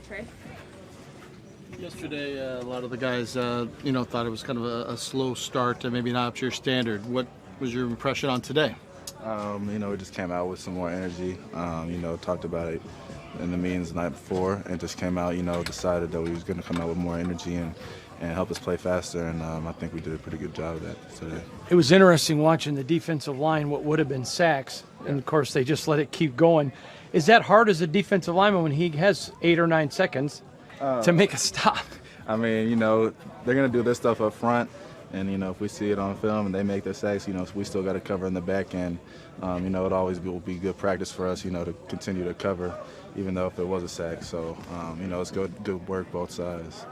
Trey? Yesterday, a lot of the guys, thought it was kind of a slow start and maybe not up to your standard. What was your impression on today? We just came out with some more energy. Talked about it in the meetings the night before, and just came out. Decided that we was going to come out with more energy and help us play faster. And I think we did a pretty good job of that today. It was interesting watching the defensive line, what would have been sacks, and of course they just let it keep going. Is that hard as a defensive lineman when he has 8 or 9 seconds to make a stop? I mean, they're going to do this stuff up front. And, if we see it on film and they make their sacks, we still got to cover in the back end. It always will be good practice for us, to continue to cover, even though if it was a sack. So, it's good work both sides.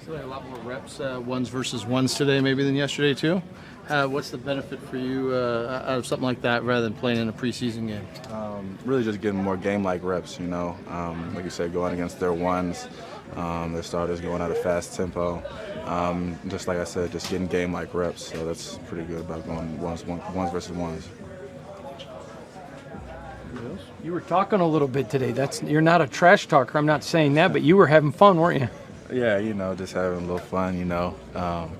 So a lot more reps, ones versus ones today maybe than yesterday too. What's the benefit for you out of something like that rather than playing in a preseason game? Really just getting more game-like reps, like you said, going against their ones, their starters going at a fast tempo. Just like I said, just getting game-like reps. So that's pretty good about going ones versus ones. You were talking a little bit today. You're not a trash talker. I'm not saying that, but you were having fun, weren't you? Yeah, just having a little fun,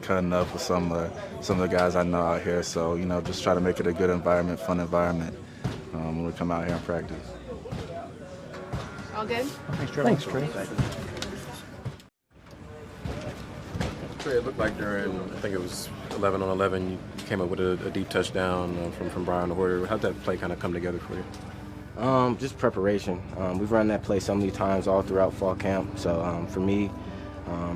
cutting up with some of the guys I know out here. So, just try to make it a good environment, fun environment when we come out here and practice. All good? Thanks, Trey. Trey, it looked like during, I think it was 11 on 11, you came up with a deep touchdown from Brian Hoyer. How'd that play kind of come together for you? Just preparation. We've run that play so many times all throughout fall camp. So for me,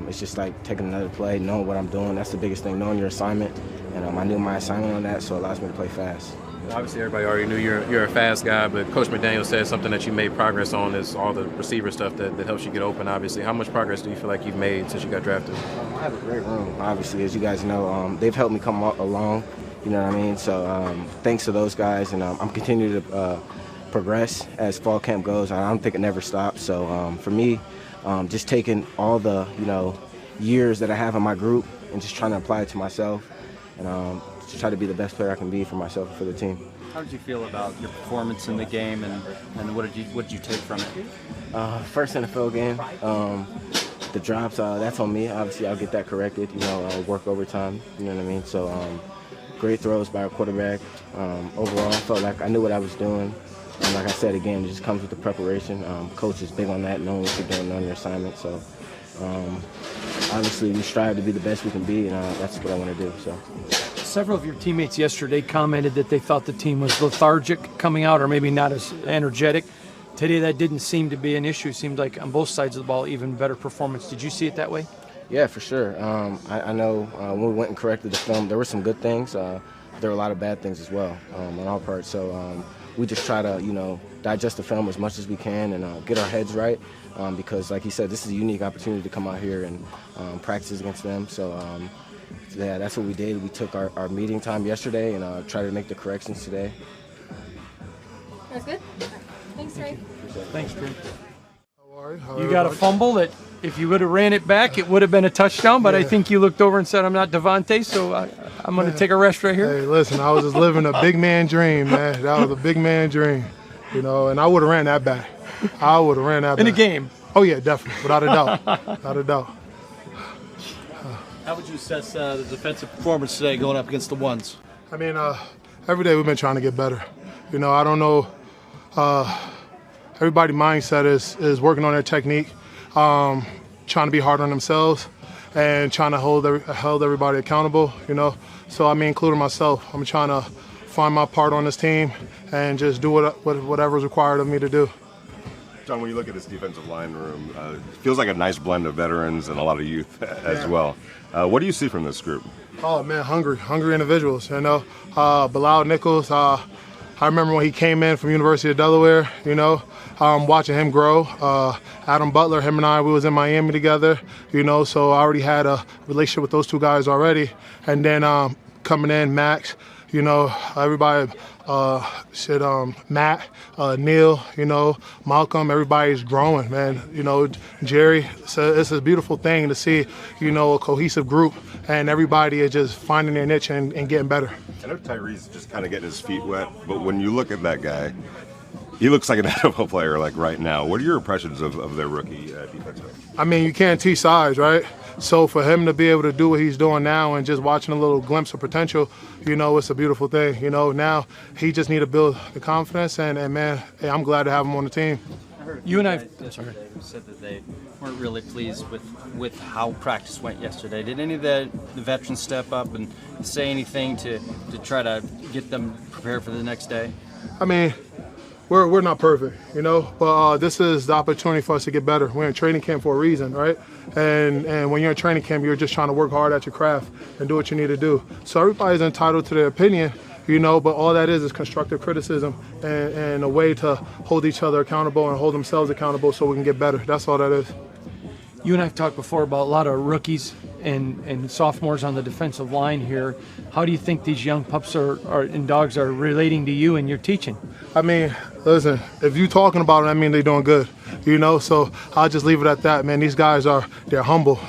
it's just like taking another play, knowing what I'm doing. That's the biggest thing, knowing your assignment. And I knew my assignment on that, so it allows me to play fast. Obviously, everybody already knew you're a fast guy, but Coach McDaniel said something that you made progress on is all the receiver stuff that helps you get open, obviously. How much progress do you feel like you've made since you got drafted? I have a great room, obviously, as you guys know. They've helped me come along, you know what I mean? So thanks to those guys, and I'm continuing to progress as fall camp goes. I don't think it never stops. So for me, just taking all the years that I have in my group and just trying to apply it to myself, and to try to be the best player I can be for myself and for the team. How did you feel about your performance in the game, and what did you take from it? First NFL game, the drops, that's on me. Obviously, I'll get that corrected. Work overtime. You know what I mean? So great throws by our quarterback. Overall, I felt like I knew what I was doing. And like I said, again, it just comes with the preparation. Coach is big on that, knowing what you're doing, knowing your assignment. So obviously, we strive to be the best we can be, and that's what I want to do. So. Several of your teammates yesterday commented that they thought the team was lethargic coming out, or maybe not as energetic. Today, that didn't seem to be an issue. It seemed like on both sides of the ball, even better performance. Did you see it that way? Yeah, for sure. I know when we went and corrected the film, there were some good things. There were a lot of bad things as well on our part. So we just try to, digest the film as much as we can and get our heads right. Because, like he said, this is a unique opportunity to come out here and practice against them. So, yeah, that's what we did. We took our meeting time yesterday and tried to make the corrections today. That's good. Thanks, Trey. Thanks, Trey. How You got a fumble that if you would have ran it back, it would have been a touchdown, but I think you looked over and said, I'm not Devontae, so I'm going to take a rest right here. Hey, listen, I was just living a big man dream, man. That was a big man dream, and I would have ran that back. I would have ran that back. In a game? Oh, yeah, definitely, without a doubt, without a doubt. How would you assess the defensive performance today going up against the ones? I mean, every day we've been trying to get better. I don't know. Everybody's mindset is working on their technique, trying to be hard on themselves, and trying to hold everybody accountable. So including myself, I'm trying to find my part on this team and just do whatever is required of me to do. John, when you look at this defensive line room, it feels like a nice blend of veterans and a lot of youth as well. What do you see from this group? Oh, man, hungry individuals, Bilal Nichols, I remember when he came in from University of Delaware, watching him grow. Adam Butler, him and I, we was in Miami together, so I already had a relationship with those two guys already. And then coming in, Max, everybody, Matt, Neil, Malcolm, everybody's growing, man. Jerry, it's a beautiful thing to see, a cohesive group, and everybody is just finding their niche and getting better. I know Tyree's just kind of getting his feet wet, but when you look at that guy, he looks like an NFL player like right now. What are your impressions of their rookie defensive? I mean, you can't teach size, right? So for him to be able to do what he's doing now and just watching a little glimpse of potential, it's a beautiful thing. Now he just need to build the confidence, and man, hey, I'm glad to have him on the team. You and I said that they weren't really pleased with how practice went yesterday. Did any of the veterans step up and say anything to try to get them prepared for the next day? I mean, we're not perfect, but this is the opportunity for us to get better. We're in training camp for a reason, right? And when you're in training camp, you're just trying to work hard at your craft and do what you need to do. So everybody's entitled to their opinion, but all that is constructive criticism and a way to hold each other accountable and hold themselves accountable so we can get better. That's all that is. You and I have talked before about a lot of rookies and sophomores on the defensive line here. How do you think these young pups and dogs are relating to you and your teaching? I mean, listen, if you're talking about them, I mean they're doing good, so I'll just leave it at that, man. These guys they're humble.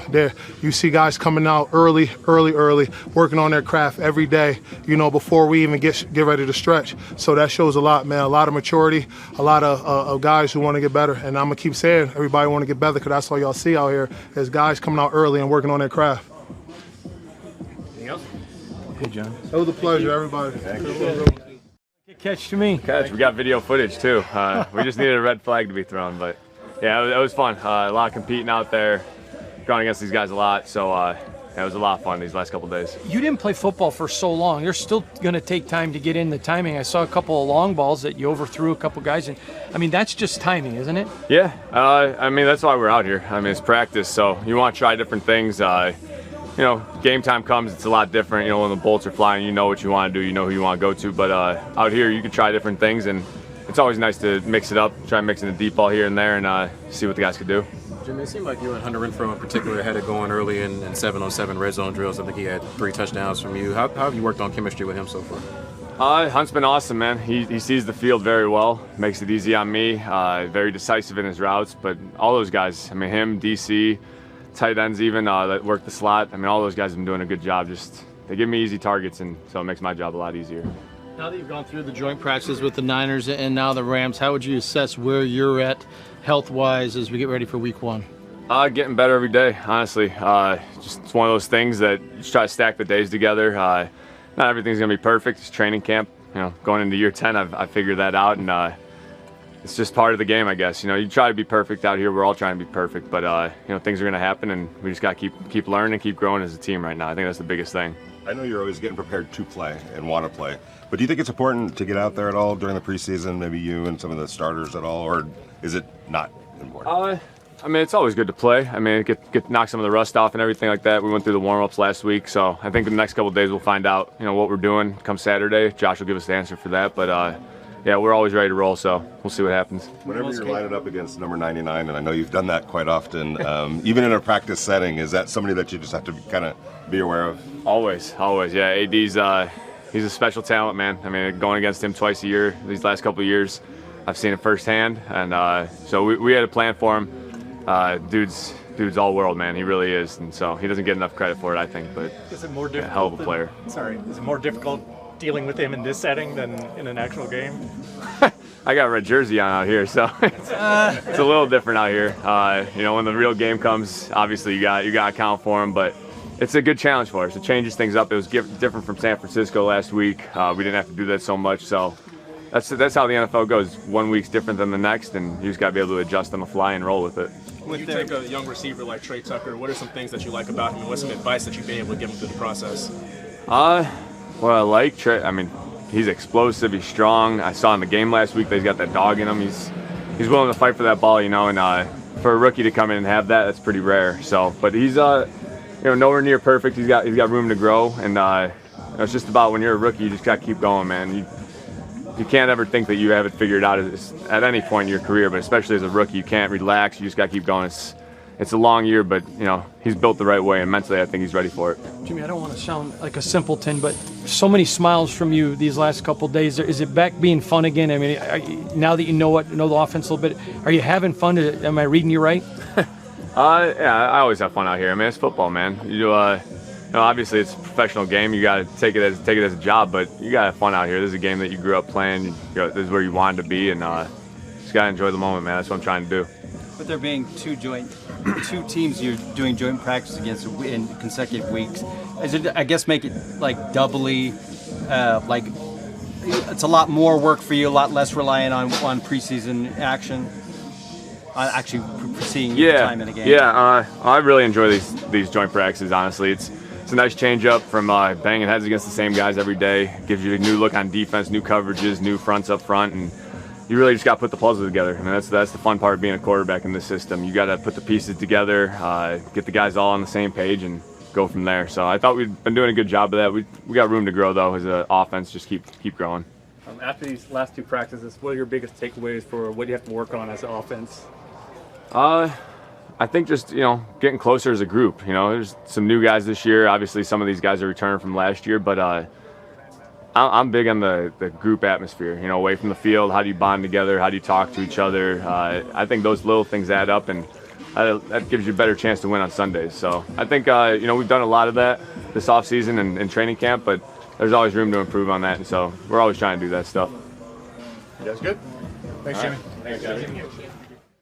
You see guys coming out early, working on their craft every day, before we even get ready to stretch. So that shows a lot, man, a lot of maturity, a lot of guys who want to get better. And I'm going to keep saying everybody want to get better because that's all y'all see out here is guys coming out early and working on their craft. Anything else? Good, John. It was a pleasure, everybody. Good catch to me. Catch. We got video footage too. We just needed a red flag to be thrown, but yeah, it was fun. A lot of competing out there, going against these guys a lot. So it was a lot of fun these last couple days. You didn't play football for so long. You're still going to take time to get in the timing. I saw a couple of long balls that you overthrew a couple guys, and I mean that's just timing, isn't it? Yeah. I mean that's why we're out here. I mean it's practice, so you want to try different things. Game time comes, it's a lot different. When the bolts are flying, you know what you want to do, you know who you want to go to. But out here, you can try different things, and it's always nice to mix it up, try mixing the deep ball here and there, and see what the guys could do. Jimmy, it seemed like you and Hunter Renfrow in particular had it going early in 7-on-7 red zone drills. I think he had 3 touchdowns from you. How have you worked on chemistry with him so far? Hunt's been awesome, man. He sees the field very well, makes it easy on me, very decisive in his routes. But all those guys, I mean, him, DC, tight ends even that work the slot. I mean, all those guys have been doing a good job. Just they give me easy targets, and so it makes my job a lot easier. Now that you've gone through the joint practices with the Niners and now the Rams, how would you assess where you're at health-wise as we get ready for Week 1? Getting better every day, honestly. Just it's one of those things that you just try to stack the days together. Not everything's gonna be perfect. It's training camp. Going into year 10, I've figured that out, and it's just part of the game, I guess. You try to be perfect out here. We're all trying to be perfect, but things are going to happen, and we just got to keep learning and keep growing as a team right now. I think that's the biggest thing. I know you're always getting prepared to play and want to play, but do you think it's important to get out there at all during the preseason, maybe you and some of the starters at all, or is it not important? I mean, it's always good to play. I mean, get knock some of the rust off and everything like that. We went through the warm-ups last week, so I think in the next couple of days we'll find out, what we're doing come Saturday. Josh will give us the answer for that, but yeah, we're always ready to roll, so we'll see what happens. Whenever you're lining up against number 99, and I know you've done that quite often, even in a practice setting, is that somebody that you just have to kind of be aware of? Always. Yeah, AD's he's a special talent, man. I mean, going against him twice a year these last couple of years, I've seen it firsthand, and so we had a plan for him. Dude's all world, man. He really is, and so he doesn't get enough credit for it, I think. But is it more difficult? Hell of a player. Is it more difficult dealing with him in this setting than in an actual game? I got a red jersey on out here, so it's a little different out here. When the real game comes, obviously you got to account for him, but it's a good challenge for us. It changes things up. It was different from San Francisco last week. We didn't have to do that so much, so that's how the NFL goes. 1 week's different than the next, and you just got to be able to adjust on the fly and roll with it. When you take a young receiver like Tre Tucker, what are some things that you like about him, and what's some advice that you've been able to give him through the process? What I like, Tre, I mean, he's explosive, he's strong. I saw in the game last week that he's got that dog in him. He's willing to fight for that ball, and for a rookie to come in and have that's pretty rare. So, but he's nowhere near perfect. He's got room to grow, and it's just about when you're a rookie, you just got to keep going, man. You can't ever think that you have it figured out at any point in your career, but especially as a rookie, you can't relax. You just got to keep going. It's a long year, but he's built the right way, and mentally I think he's ready for it. Jimmy, I don't want to sound like a simpleton, but so many smiles from you these last couple of days. Is it back being fun again? I mean, now that you know the offense a little bit, are you having fun? Am I reading you right? Yeah, I always have fun out here. I mean, it's football, man. You know, obviously it's a professional game. You got to take it as a job, but you got to have fun out here. This is a game that you grew up playing. This is where you wanted to be, and just got to enjoy the moment, man. That's what I'm trying to do. But there being two teams you're doing joint practice against in consecutive weeks, is it, I guess, make it like doubly, like it's a lot more work for you, a lot less reliant on preseason action, on actually seeing time in a game. Yeah, I really enjoy these joint practices. Honestly, it's a nice change up from banging heads against the same guys every day. Gives you a new look on defense, new coverages, new fronts up front, and you really just got to put the puzzle together. I mean, that's the fun part of being a quarterback in this system. You got to put the pieces together, get the guys all on the same page, and go from there. So I thought we'd been doing a good job of that. We got room to grow though as an offense. Just keep growing. After these last 2 practices, what are your biggest takeaways for what you have to work on as an offense? I think just, getting closer as a group. There's some new guys this year. Obviously, some of these guys are returning from last year, but I'm big on the group atmosphere. Away from the field, how do you bond together? How do you talk to each other? I think those little things add up, and that gives you a better chance to win on Sundays. So I think we've done a lot of that this offseason and training camp, but there's always room to improve on that, and so we're always trying to do that stuff. You guys good? Thanks, Jimmy. Thanks, Jimmy.